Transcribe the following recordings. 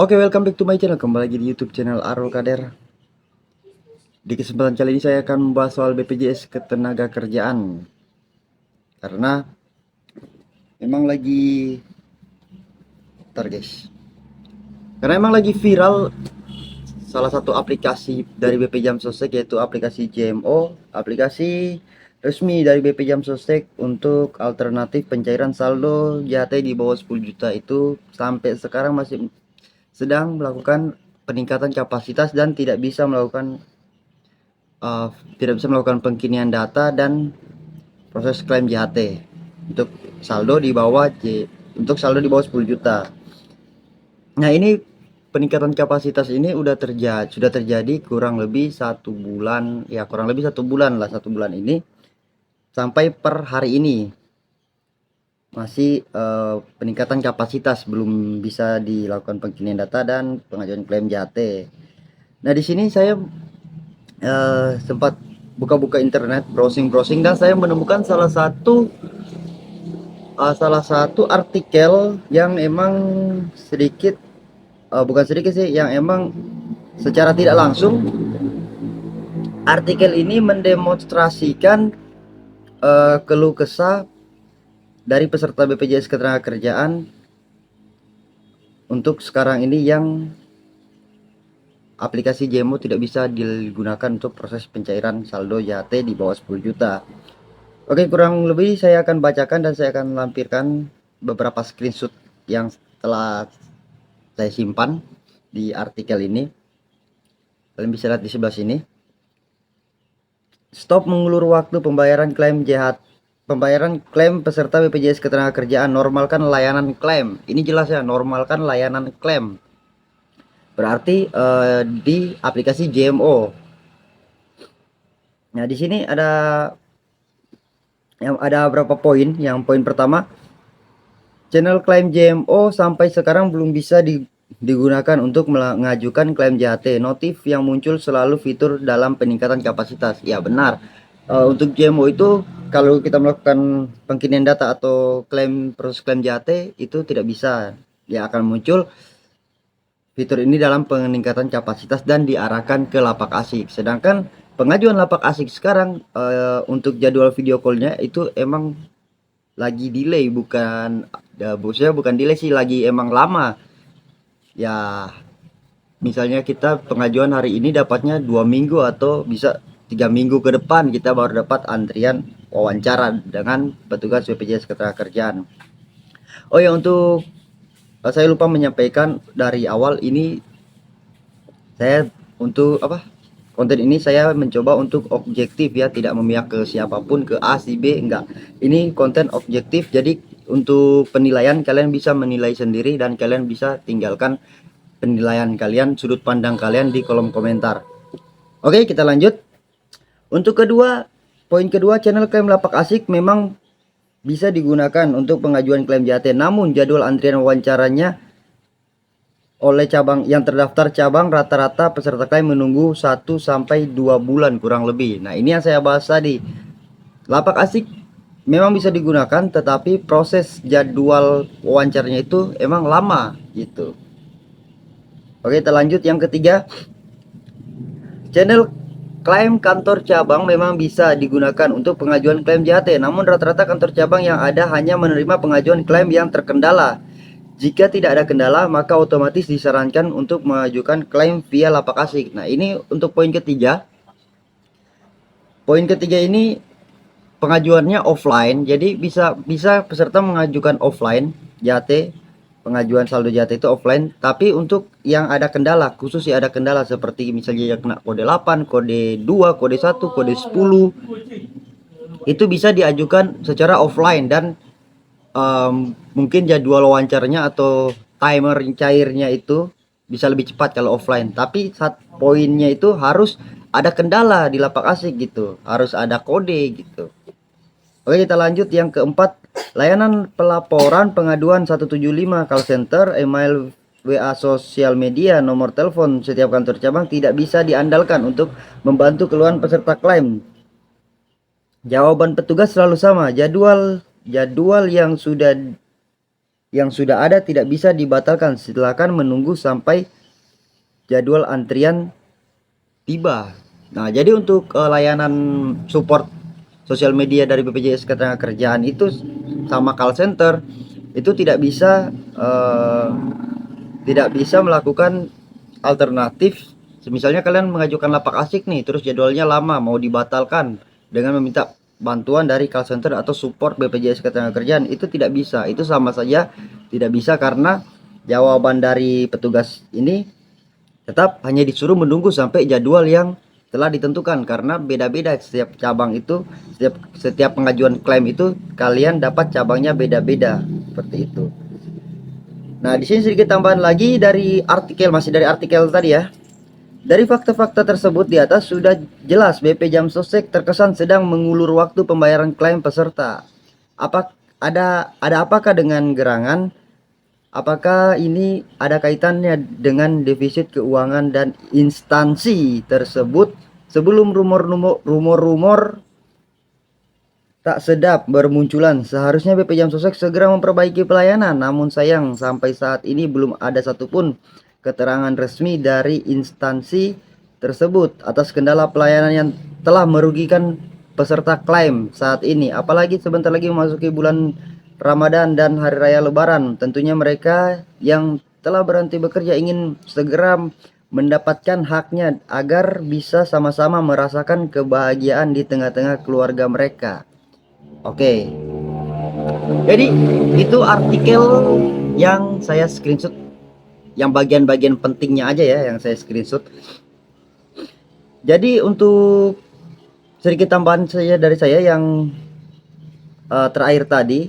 Oke, welcome back to my channel. Kembali lagi di YouTube channel Arul Kader. Di kesempatan kali ini saya akan membahas soal BPJS Ketenagakerjaan. Karena memang lagi guys. Karena emang lagi viral salah satu aplikasi dari BP Jam Sostek, yaitu aplikasi JMO, aplikasi resmi dari BP Jam Sostek untuk alternatif pencairan saldo JHT di bawah 10 juta itu sampai sekarang masih sedang melakukan peningkatan kapasitas dan tidak bisa melakukan pengkinian data dan proses klaim JHT untuk saldo di bawah 10 juta. Nah, ini peningkatan kapasitas ini sudah terjadi kurang lebih 1 bulan, ya kurang lebih 1 bulan lah, 1 bulan ini sampai per hari ini masih peningkatan kapasitas, belum bisa dilakukan pengkinian data dan pengajuan klaim JHT. Nah, di sini saya sempat buka-buka internet, browsing dan saya menemukan salah satu artikel yang emang sedikit, bukan sedikit sih, yang emang secara tidak langsung artikel ini mendemonstrasikan keluh kesah dari peserta BPJS Ketenagakerjaan untuk sekarang ini yang aplikasi JMO tidak bisa digunakan untuk proses pencairan saldo JHT di bawah 10 juta. Oke, kurang lebih saya akan bacakan dan saya akan lampirkan beberapa screenshot yang telah saya simpan di artikel ini. Kalian bisa lihat di sebelah sini. Stop mengulur waktu pembayaran klaim JHT. Pembayaran klaim peserta BPJS Ketenagakerjaan, normalkan layanan klaim. Ini jelas ya, normalkan layanan klaim. Berarti di aplikasi JMO. Nah, di sini ada berapa poin. Yang poin pertama, channel klaim JMO sampai sekarang belum bisa digunakan untuk mengajukan klaim JHT. Notif yang muncul selalu fitur dalam peningkatan kapasitas. Ya, benar. Untuk JMO itu kalau kita melakukan pengkinian data atau proses klaim JHT itu tidak bisa. Ya, akan muncul fitur ini dalam peningkatan kapasitas dan diarahkan ke lapak asik. Sedangkan pengajuan lapak asik sekarang untuk jadwal video callnya itu emang lagi delay, bukan delay sih, lagi emang lama. Ya, misalnya kita pengajuan hari ini dapatnya 2 minggu atau bisa 3 minggu ke depan kita baru dapat antrian wawancara dengan petugas BPJS Ketenagakerjaan. Oh ya, untuk saya lupa menyampaikan dari awal ini, saya untuk konten ini saya mencoba untuk objektif ya, tidak memihak ke siapapun, ke A si B, enggak. Ini konten objektif, jadi untuk penilaian kalian bisa menilai sendiri dan kalian bisa tinggalkan penilaian kalian, sudut pandang kalian di kolom komentar. Oke, kita lanjut. Untuk poin kedua, channel klaim lapak asik memang bisa digunakan untuk pengajuan klaim JHT, namun jadwal antrian wawancaranya oleh cabang yang terdaftar cabang, rata-rata peserta klaim menunggu 1-2 bulan kurang lebih. Nah, ini yang saya bahas tadi. Lapak asik memang bisa digunakan, tetapi proses jadwal wawancaranya itu emang lama gitu. Oke, kita lanjut. Yang ketiga, channel klaim kantor cabang memang bisa digunakan untuk pengajuan klaim JHT, namun rata-rata kantor cabang yang ada hanya menerima pengajuan klaim yang terkendala. Jika tidak ada kendala, maka otomatis disarankan untuk mengajukan klaim via lapak asik. Nah, ini untuk poin ketiga. Poin ketiga ini pengajuannya offline, jadi bisa peserta mengajukan offline JHT, pengajuan saldo JHT itu offline. Tapi untuk yang ada kendala, khusus yang ada kendala seperti misalnya yang kena kode 8, kode 2, kode 1, kode 10, itu bisa diajukan secara offline dan mungkin jadwal wawancaranya atau timer cairnya itu bisa lebih cepat kalau offline. Tapi poinnya itu harus ada kendala di lapak asik gitu, harus ada kode gitu. Oke, kita lanjut. Yang keempat, layanan pelaporan pengaduan 175 call center, email, WA, sosial media, nomor telepon setiap kantor cabang tidak bisa diandalkan untuk membantu keluhan peserta klaim. Jawaban petugas selalu sama, jadwal yang sudah yang sudah ada tidak bisa dibatalkan. Silakan menunggu sampai jadwal antrian tiba. Nah, jadi untuk layanan support sosial media dari BPJS Ketenagakerjaan itu sama call center itu tidak bisa melakukan alternatif. Misalnya kalian mengajukan lapak asik nih, terus jadwalnya lama mau dibatalkan dengan meminta bantuan dari call center atau support BPJS Ketenagakerjaan, itu tidak bisa. Itu sama saja tidak bisa karena jawaban dari petugas ini tetap hanya disuruh menunggu sampai jadwal yang telah ditentukan, karena beda-beda setiap cabang itu, setiap pengajuan klaim itu kalian dapat cabangnya beda-beda seperti itu. Nah, di sini sedikit tambahan lagi dari artikel, masih dari artikel tadi ya. Dari fakta-fakta tersebut di atas sudah jelas BP Jam Sostek terkesan sedang mengulur waktu pembayaran klaim peserta. Ada apakah dengan gerangan? Apakah ini ada kaitannya dengan defisit keuangan dan instansi tersebut? Sebelum rumor-rumor tak sedap bermunculan, seharusnya BP Jam Sostek segera memperbaiki pelayanan. Namun sayang, sampai saat ini belum ada satupun keterangan resmi dari instansi tersebut atas kendala pelayanan yang telah merugikan peserta klaim saat ini. Apalagi sebentar lagi memasuki bulan Ramadan dan Hari Raya Lebaran. Tentunya mereka yang telah berhenti bekerja ingin segera mendapatkan haknya agar bisa sama-sama merasakan kebahagiaan di tengah-tengah keluarga mereka. Oke. Jadi itu artikel yang saya screenshot, yang bagian-bagian pentingnya aja ya yang saya screenshot. Jadi untuk sedikit tambahan saya dari saya yang terakhir tadi,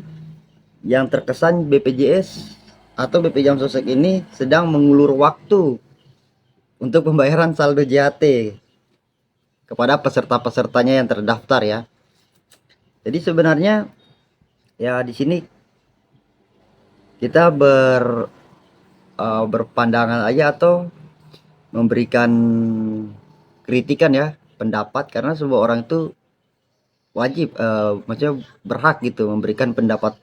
yang terkesan BPJS atau BP Jam Sostek ini sedang mengulur waktu untuk pembayaran saldo JHT kepada peserta-pesertanya yang terdaftar ya. Jadi sebenarnya ya di sini kita berpandangan aja atau memberikan kritikan ya, pendapat, karena semua orang itu wajib maksudnya berhak gitu memberikan pendapat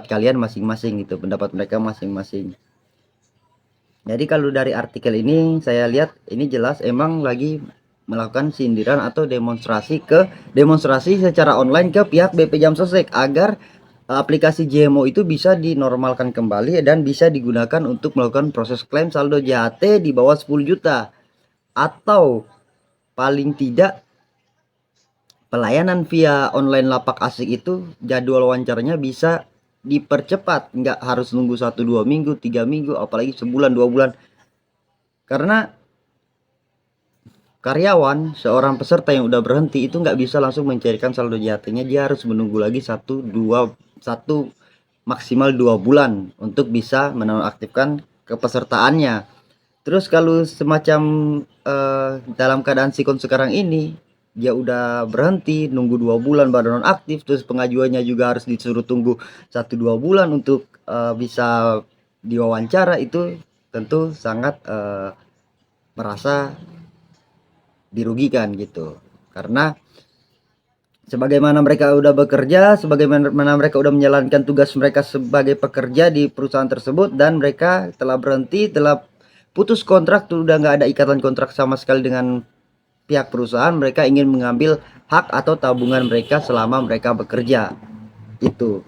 kalian masing-masing gitu, pendapat mereka masing-masing. Jadi kalau dari artikel ini saya lihat ini jelas emang lagi melakukan sindiran atau demonstrasi secara online ke pihak BP Jam Sostek agar aplikasi JMO itu bisa dinormalkan kembali dan bisa digunakan untuk melakukan proses klaim saldo JHT di bawah 10 juta, atau paling tidak pelayanan via online lapak asik itu jadwal wawancaranya bisa dipercepat, nggak harus nunggu 1-2 minggu, 3 minggu, apalagi sebulan 2 bulan. Karena karyawan, seorang peserta yang udah berhenti itu nggak bisa langsung mencairkan saldo JHT-nya, dia harus menunggu lagi 1 maksimal 2 bulan untuk bisa menonaktifkan kepesertaannya. Terus kalau semacam dalam keadaan sikon sekarang ini, dia udah berhenti nunggu 2 bulan baru nonaktif, terus pengajuannya juga harus disuruh tunggu 1-2 bulan untuk bisa diwawancara, itu tentu sangat merasa dirugikan gitu. Karena sebagaimana mereka udah bekerja, sebagaimana mereka udah menjalankan tugas mereka sebagai pekerja di perusahaan tersebut, dan mereka telah berhenti, telah putus kontrak, tuh udah nggak ada ikatan kontrak sama sekali dengan pihak perusahaan, mereka ingin mengambil hak atau tabungan mereka selama mereka bekerja itu.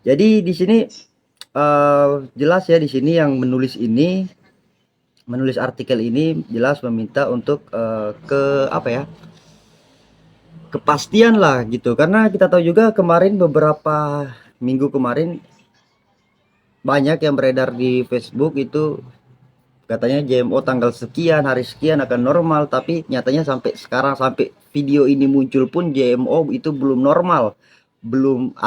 Jadi di sini jelas ya, di sini yang menulis artikel ini jelas meminta untuk kepastian lah gitu, karena kita tahu juga kemarin, beberapa minggu kemarin, banyak yang beredar di Facebook itu katanya JMO tanggal sekian, hari sekian akan normal, tapi nyatanya sampai sekarang, sampai video ini muncul pun JMO itu belum normal, belum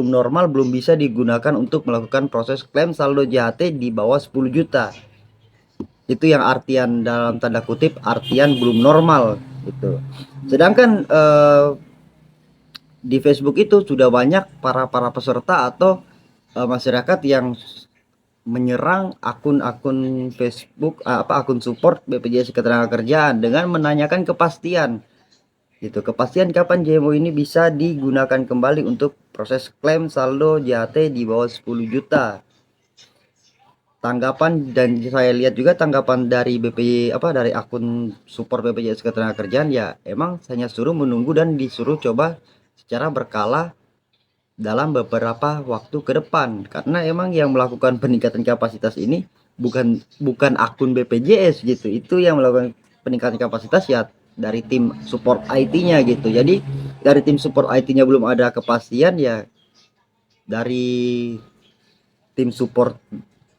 normal, belum bisa digunakan untuk melakukan proses klaim saldo JHT di bawah 10 juta. Itu yang artian, dalam tanda kutip, artian belum normal gitu. Sedangkan di Facebook itu sudah banyak para peserta atau masyarakat yang menyerang akun Facebook, akun support BPJS Ketenagakerjaan dengan menanyakan kepastian. gitu. Kepastian kapan JMO ini bisa digunakan kembali untuk proses klaim saldo JHT di bawah 10 juta. Tanggapan, dan saya lihat juga tanggapan dari dari akun support BPJS Ketenagakerjaan, ya emang hanya suruh menunggu dan disuruh coba secara berkala dalam beberapa waktu ke depan, karena emang yang melakukan peningkatan kapasitas ini bukan akun BPJS gitu. Itu yang melakukan peningkatan kapasitas ya dari tim support IT-nya gitu. Jadi dari tim support IT-nya belum ada kepastian, ya dari tim support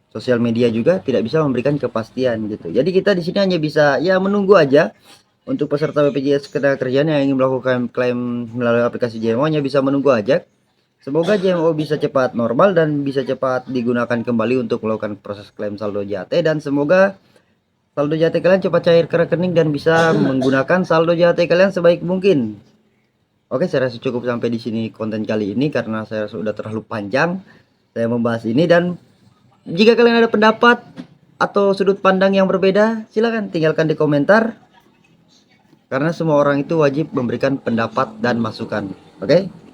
sosial media juga tidak bisa memberikan kepastian gitu. Jadi kita di sini hanya bisa ya menunggu aja. Untuk peserta BPJS Ketenagakerjaan yang ingin melakukan klaim melalui aplikasi JMO hanya bisa menunggu aja. Semoga JMO bisa cepat normal dan bisa cepat digunakan kembali untuk melakukan proses klaim saldo JHT, dan semoga saldo JHT kalian cepat cair ke rekening dan bisa menggunakan saldo JHT kalian sebaik mungkin. Oke, saya rasa cukup sampai di sini konten kali ini karena saya sudah terlalu panjang saya membahas ini. Dan jika kalian ada pendapat atau sudut pandang yang berbeda, silahkan tinggalkan di komentar, karena semua orang itu wajib memberikan pendapat dan masukan. Oke?